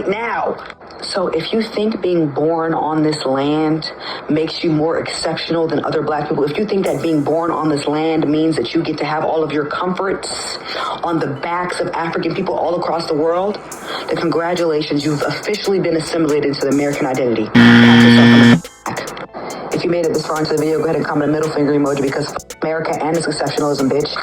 now. So if you think being born on this land makes you more exceptional than other black people, if you think that being born on this land means that you get to have all of your comforts on the backs of African people all across the world, then congratulations, you've officially been assimilated into the American identity. Pat yourself on the back. If you made it this far into the video, go ahead and comment a middle finger emoji because America and its exceptionalism, bitch.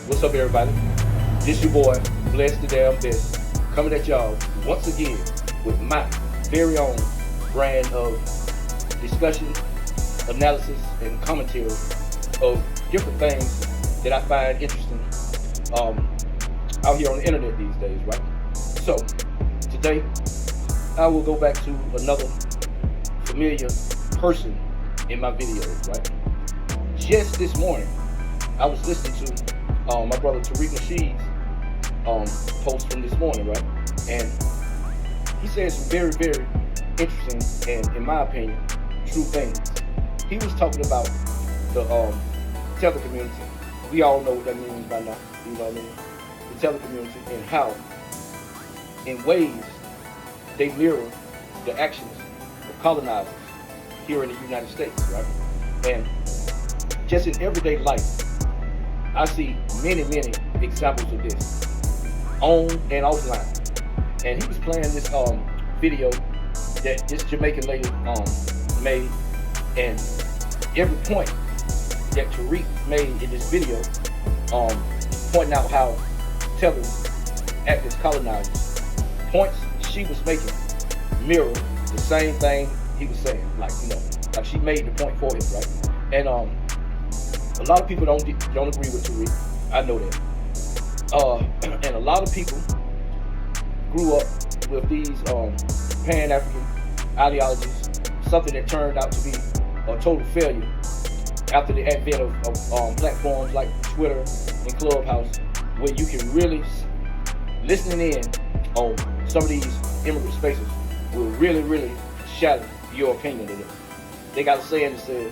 What's up, everybody? This your boy, Blessed the Damn Best, coming at y'all once again with my very own brand of discussion, analysis, and commentary of different things that I find interesting out here on the internet these days, right? So, today, I will go back to another familiar person in my videos, right? Just this morning, I was listening to my brother Tariq Nasheed's post from this morning, right? And he said some very, very interesting and, in my opinion, true things. He was talking about the tether community. We all know what that means by now, you know what I mean? The tether community and how, in ways, they mirror the actions of colonizers here in the United States, right? And just in everyday life, I see many, many examples of this, on and offline. And he was playing this video that this Jamaican lady made, and every point that Tariq made in this video, pointing out how tethers act as colonizers, points she was making mirror the same thing he was saying. Like, you know, like she made the point for him, right? And a lot of people don't agree with Tariq. I know that. And a lot of people grew up with these Pan-African ideologies, something that turned out to be a total failure after the advent of platforms like Twitter and Clubhouse, where you can really, listening in on some of these immigrant spaces will really, really shatter your opinion of them. They got a saying that says,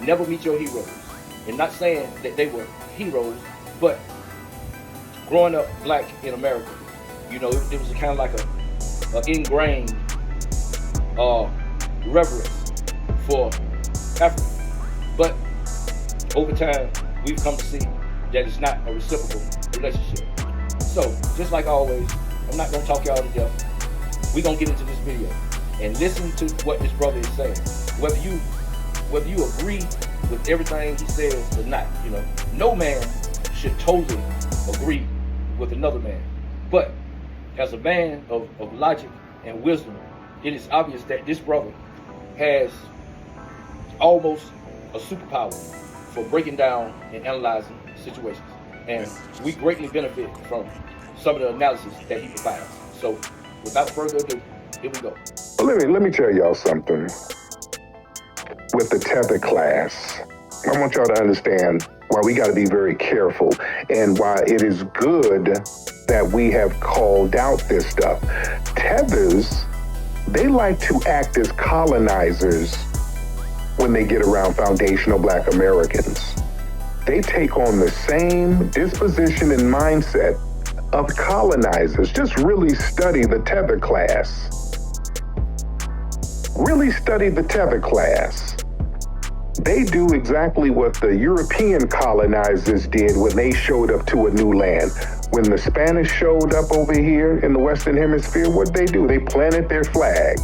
never meet your heroes. And not saying that they were heroes, but growing up black in America, you know, it was kind of like a ingrained reverence for Africa. But over time, we've come to see that it's not a reciprocal relationship. So, just like always, I'm not going to talk y'all to death. We're going to get into this video and listen to what this brother is saying. Whether you agree with everything he says or not, you know, no man should totally agree with another man. But as a man of logic and wisdom, it is obvious that this brother has almost a superpower for breaking down and analyzing situations. And we greatly benefit from some of the analysis that he provides. So without further ado, here we go. Let me tell y'all something. With the tether class, I want y'all to understand why we got to be very careful and why it is good that we have called out this stuff. Tethers, they like to act as colonizers when they get around foundational black Americans. They take on the same disposition and mindset of colonizers. Just really study the tether class. Really study the tether class. They do exactly what the European colonizers did when they showed up to a new land. When the Spanish showed up over here in the Western Hemisphere, what they do? They planted their flag.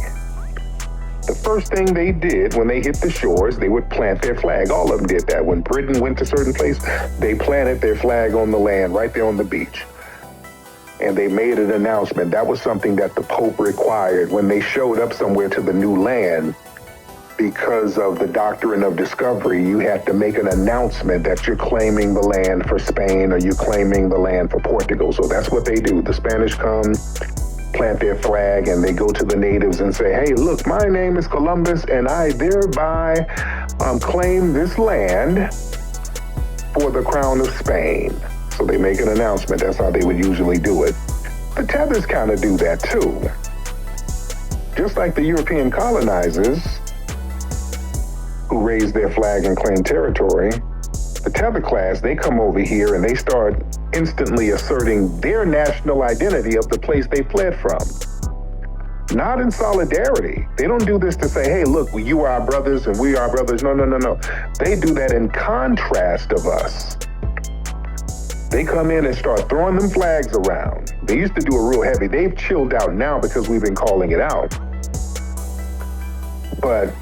The first thing they did when they hit the shores, they would plant their flag. All of them did that. When Britain went to certain place, they planted their flag on the land right there on the beach. And they made an announcement. That was something that the Pope required when they showed up somewhere to the new land. Because of the doctrine of discovery, you had to make an announcement that you're claiming the land for Spain or you're claiming the land for Portugal. So that's what they do. The Spanish come, plant their flag, and they go to the natives and say, hey, look, my name is Columbus, and I thereby claim this land for the crown of Spain. So they make an announcement. That's how they would usually do it. The tethers kind of do that too. Just like the European colonizers who raised their flag and claimed territory, the tether class, they come over here and they start instantly asserting their national identity of the place they fled from. Not in solidarity. They don't do this to say, hey, look, you are our brothers and we are our brothers. No. They do that in contrast of us. They come in and start throwing them flags around. They used to do it real heavy. They've chilled out now because we've been calling it out. But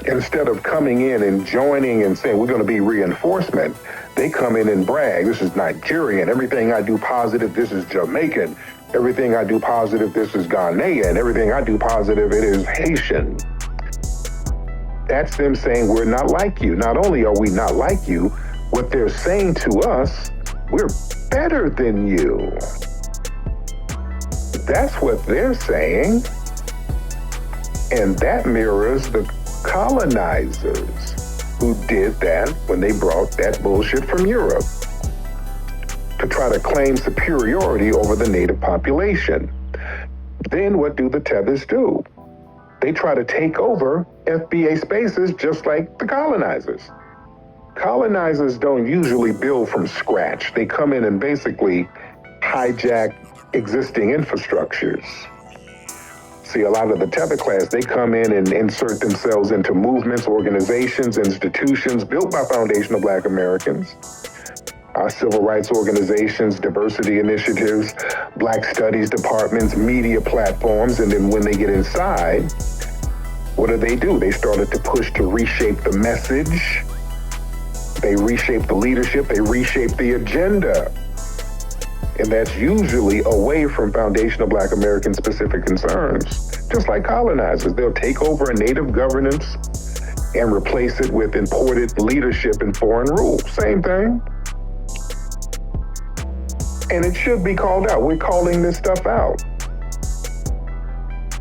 instead of coming in and joining and saying we're going to be reinforcement, they come in and brag. This is Nigerian. Everything I do positive, this is Jamaican. Everything I do positive, this is Ghanaian. Everything I do positive, it is Haitian. That's them saying we're not like you. Not only are we not like you, what they're saying to us, we're better than you. That's what they're saying. And that mirrors the colonizers who did that when they brought that bullshit from Europe to try to claim superiority over the native population. Then what do the tethers do? They try to take over FBA spaces just like the colonizers. Colonizers don't usually build from scratch. They come in and basically hijack existing infrastructures. See, a lot of the tether class, they come in and insert themselves into movements, organizations, institutions built by foundational Black Americans. Our civil rights organizations, diversity initiatives, Black studies departments, media platforms, and then when they get inside, what do? They started to push to reshape the message. They reshape the leadership, they reshape the agenda. And that's usually away from foundational Black American specific concerns. Just like colonizers, they'll take over a native governance and replace it with imported leadership and foreign rule. Same thing. And it should be called out. We're calling this stuff out.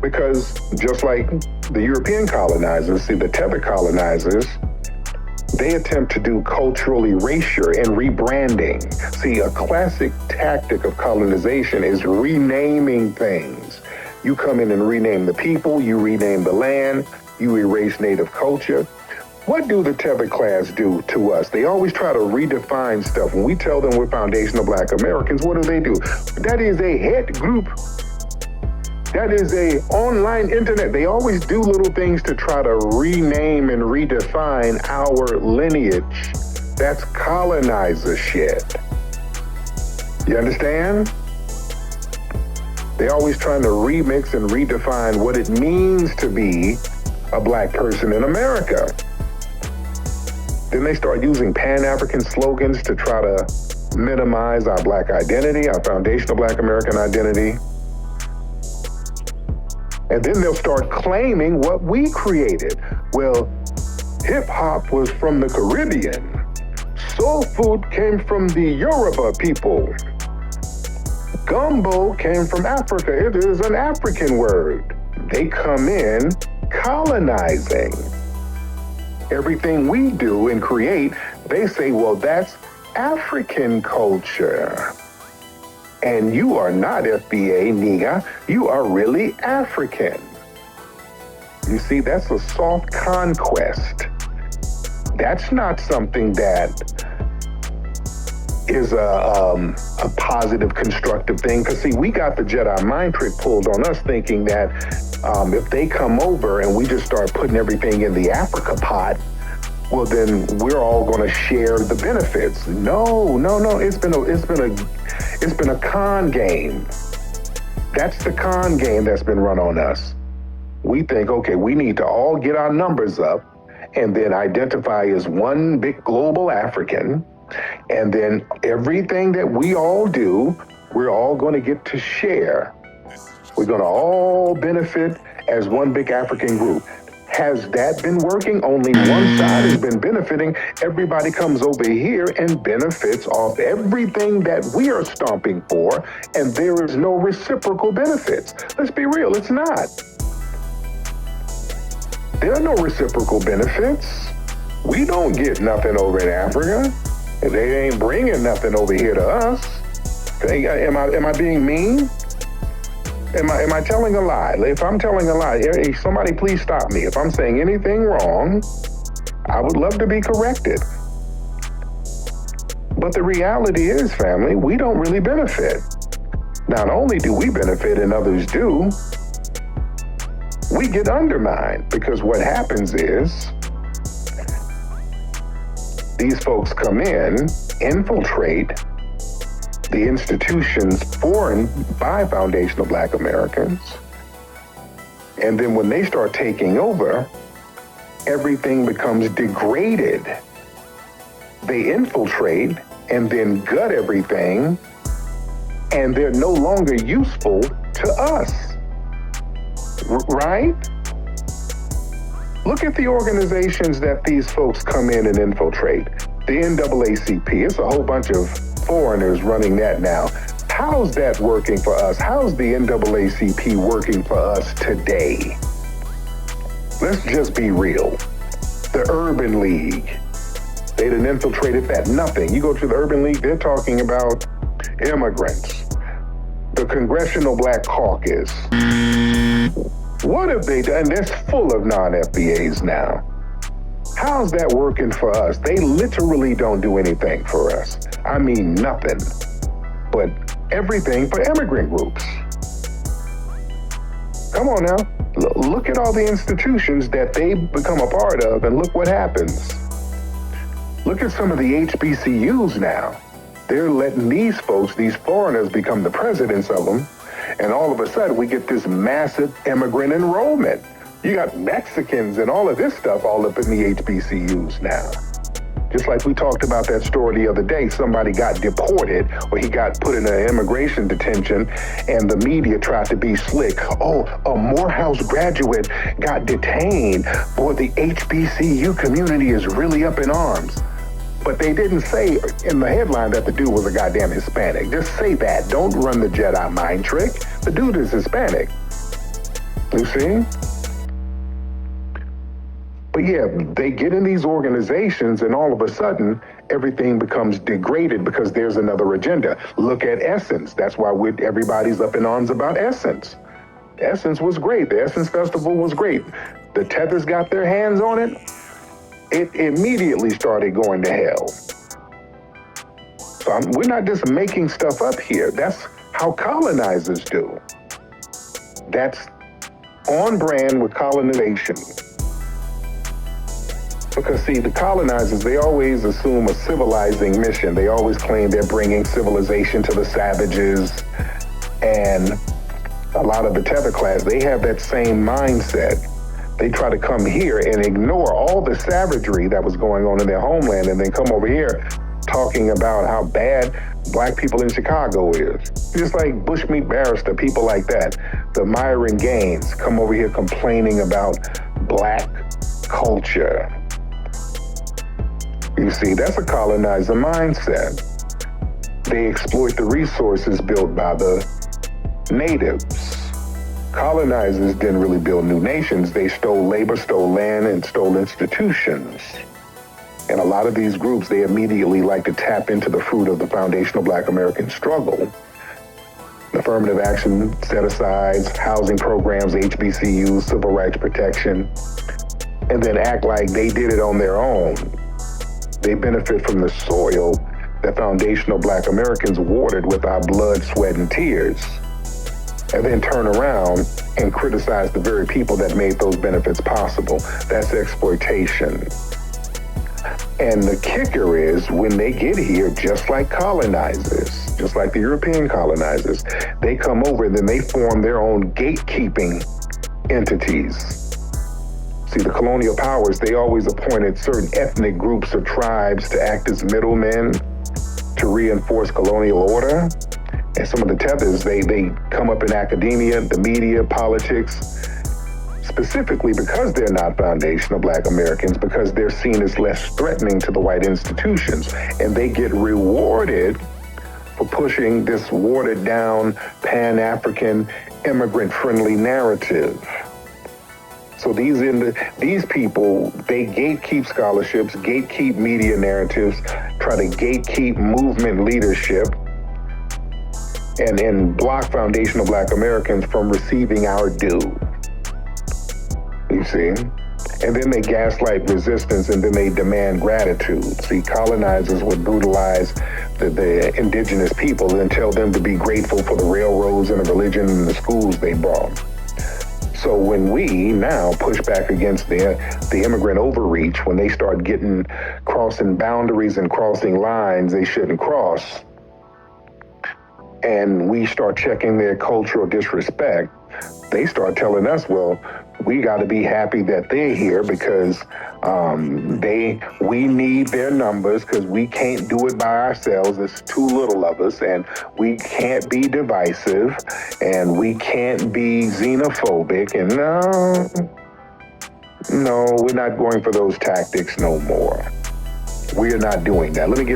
Because just like the European colonizers, see, the tether colonizers, they attempt to do cultural erasure and rebranding. See, a classic tactic of colonization is renaming things. You come in and rename the people, you rename the land, you erase native culture. What do the tether class do to us? They always try to redefine stuff. When we tell them we're foundational Black Americans, what do? That is a hate group. That is a online internet. They always do little things to try to rename and redefine our lineage. That's colonizer shit. You understand? They're always trying to remix and redefine what it means to be a Black person in America. Then they start using Pan-African slogans to try to minimize our Black identity, our foundational Black American identity. And then they'll start claiming what we created. Well, hip hop was from the Caribbean. Soul food came from the Yoruba people. Gumbo came from Africa. It is an African word. They come in colonizing. Everything we do and create, they say, well, that's African culture. And you are not FBA, nigga. You are really African. You see, that's a soft conquest. That's not something that is a positive, constructive thing. Because, see, we got the Jedi mind trick pulled on us thinking that if they come over and we just start putting everything in the Africa pot, well, then we're all going to share the benefits. No. It's been a con game. That's the con game that's been run on us. We think, okay, we need to all get our numbers up and then identify as one big global African. And then everything that we all do, we're all going to get to share. We're going to all benefit as one big African group. Has that been working? Only one side has been benefiting. Everybody comes over here and benefits off everything that we are stomping for, and there is no reciprocal benefits. Let's be real, it's not. There are no reciprocal benefits. We don't get nothing over in Africa. They ain't bringing nothing over here to us. Am I being mean? Am I telling a lie? If I'm telling a lie, somebody please stop me. If I'm saying anything wrong, I would love to be corrected. But the reality is, family, we don't really benefit. Not only do we benefit and others do, we get undermined, because what happens is these folks come in, infiltrate the institutions formed by foundational Black Americans, and then when they start taking over, everything becomes degraded. They infiltrate and then gut everything, and they're no longer useful to us. Right? Look at the organizations that these folks come in and infiltrate. The NAACP, it's a whole bunch of foreigners running that now. How's that working for us? How's the NAACP working for us today? Let's just be real. The Urban League, they done infiltrated that. Nothing. You go to the Urban League, they're talking about immigrants. The Congressional Black Caucus. What have they done? That's full of non-FBAs now. How's that working for us? They literally don't do anything for us. I mean, nothing, but everything for immigrant groups. Come on now. Look at all the institutions that they become a part of, and look what happens. Look at some of the HBCUs now. They're letting these folks, these foreigners, become the presidents of them, and all of a sudden we get this massive immigrant enrollment. You got Mexicans and all of this stuff all up in the HBCUs now. Just like we talked about that story the other day, somebody got deported or he got put in an immigration detention, and the media tried to be slick. Oh, a Morehouse graduate got detained. Boy, the HBCU community is really up in arms. But they didn't say in the headline that the dude was a goddamn Hispanic. Just say that. Don't run the Jedi mind trick. The dude is Hispanic. You see? But yeah, they get in these organizations and all of a sudden, everything becomes degraded because there's another agenda. Look at Essence. That's why everybody's up in arms about Essence. Essence was great. The Essence Festival was great. The Tethers got their hands on it. It immediately started going to hell. So we're not just making stuff up here. That's how colonizers do. That's on brand with colonization. Because see, the colonizers, they always assume a civilizing mission. They always claim they're bringing civilization to the savages. And a lot of the tether class, they have that same mindset. They try to come here and ignore all the savagery that was going on in their homeland, and then come over here talking about how bad Black people in Chicago is. Just like Bushmeat Barrister, people like that. The Myron Gaines come over here complaining about Black culture. You see, that's a colonizer mindset. They exploit the resources built by the natives. Colonizers didn't really build new nations. They stole labor, stole land, and stole institutions. And a lot of these groups, they immediately like to tap into the fruit of the foundational Black American struggle. Affirmative action, set-asides, housing programs, HBCUs, civil rights protection, and then act like they did it on their own. They benefit from the soil that foundational Black Americans watered with our blood, sweat, and tears, and then turn around and criticize the very people that made those benefits possible. That's exploitation. And the kicker is, when they get here, just like colonizers, just like the European colonizers, they come over and then they form their own gatekeeping entities. See, the colonial powers, they always appointed certain ethnic groups or tribes to act as middlemen to reinforce colonial order. And some of the tethers, they come up in academia, the media, politics, specifically because they're not foundational Black Americans, because they're seen as less threatening to the white institutions. And they get rewarded for pushing this watered down, Pan-African, immigrant-friendly narrative. So these people, they gatekeep scholarships, gatekeep media narratives, try to gatekeep movement leadership, and block foundational Black Americans from receiving our due. You see? And then they gaslight resistance, and then they demand gratitude. See, colonizers would brutalize the indigenous people and tell them to be grateful for the railroads and the religion and the schools they brought. So when we now push back against the immigrant overreach, when they start crossing boundaries and crossing lines they shouldn't cross, and we start checking their cultural disrespect, they start telling us, well, we got to be happy that they're here because we need their numbers because we can't do it by ourselves. It's too little of us, and we can't be divisive, and we can't be xenophobic. And no, we're not going for those tactics no more. We are not doing that. Let me get